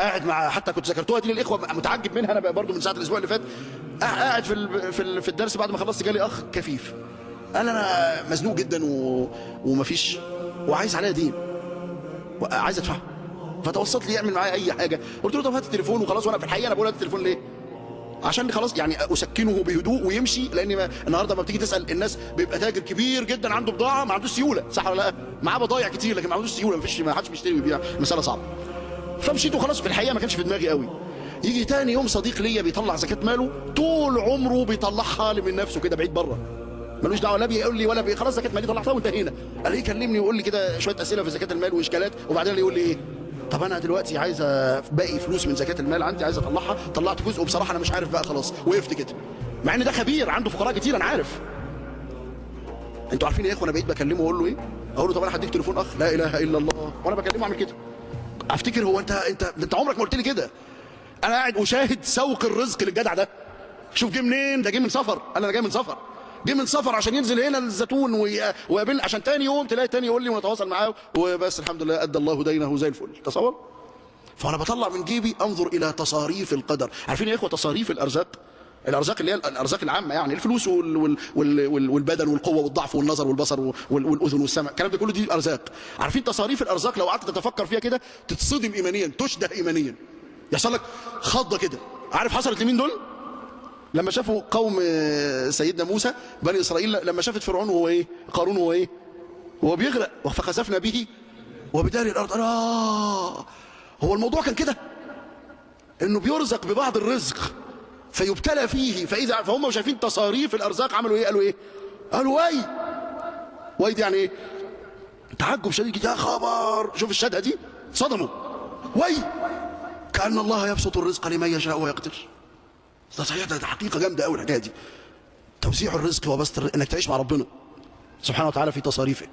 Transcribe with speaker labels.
Speaker 1: قاعد مع، حتى كنت ذكرتوها دي للاخوه، متعجب منها انا بقى برضو من ساعه الاسبوع اللي فات. قاعد في الدرس بعد ما خلصت، جالي اخ كفيف قال انا مزنوق جدا ومفيش، وعايز عليا دين وعايز ادفع، فتوسط لي يعمل معايا اي حاجه. قلت له طب هات التليفون وخلاص. وانا في الحقيقه انا بقول هات التليفون ليه؟ عشان خلاص يعني اسكنه بهدوء ويمشي، لان النهارده ما بتيجي تسال الناس بيبقى تاجر كبير جدا عنده بضاعه ما عندوش سيوله، صح ولا لا؟ معاه بضايع كتير لكن ما عندوش سيوله، ما حدش بيشتري ويبيع، مساله صعبه. فمشيت وخلاص. في الحقيقه ما كانش في دماغي قوي. يجي تاني يوم صديق ليا بيطلع زكاه ماله، طول عمره بيطلعها من نفسه كده بعيد بره، ملوش دعوه لا بيقول لي ولا خلاص زكاه مالي طلعتها وانتهينا. قال يكلمني ويقول لي كده شويه اسئله في زكاه المال واشكالات، وبعدين يقول لي ايه؟ طب انا دلوقتي عايز باقي فلوس من زكاه المال عندي عايز اطلعها، طلعت جزء وبصراحه انا مش عارف بقى خلاص، وقفت كده. مع ان ده خبير عنده فقراء كتير انا عارف. انتوا عارفين يا اخوه انا بقيت بكلمه واقول له ايه؟ اقول له طب انا هديك تليفون اخ، لا اله الا الله، وانا بكلمه اعمل كده. افتكر هو انت عمرك ما قلت لي كده. انا قاعد اشاهد سوق الرزق للجدع ده. شوف جه منين؟ ده جه من سفر. انا جاي من سفر، جه من سفر عشان ينزل هنا الزيتون ويقابلني، عشان تاني يوم تلاقي تاني يقول لي ونتواصل معاه وبس. الحمد لله ادى الله دينه زي الفل. تصور. فانا بطلع من جيبي انظر الى تصاريف القدر. عارفين يا اخوه تصاريف الارزاق؟ الارزاق اللي هي الارزاق العامه، يعني الفلوس والبدن والقوه والضعف والنظر والبصر والاذن والسمع، الكلام ده كله دي الارزاق. عارفين تصاريف الارزاق لو قعدت تتفكر فيها كده تتصدم ايمانيا، تشده ايمانيا، يحصل لك خضه كده. عارف حصلت لمين دول؟ لما شافوا قوم سيدنا موسى بني اسرائيل، لما شافت فرعون وهو ايه؟ قارون وهو ايه؟ وهو بيغرق، فخسفنا به وبدار الارض. هو الموضوع كان كده، انه بيرزق ببعض الرزق فيبتلى فيه، فهم شايفين تصاريف الارزاق عملوا ايه؟ قالوا وي دي يعني ايه؟ تعجب شديد جدا. يا خبر، شوف الشهاده دي، صدموا. وي كأن الله يبسط الرزق لمن يشاء ويقدر. ده صحيح، ده حقيقه جامده قوي الحكايه دي. توزيع الرزق وبسط انك تعيش مع ربنا سبحانه وتعالى في تصاريفه.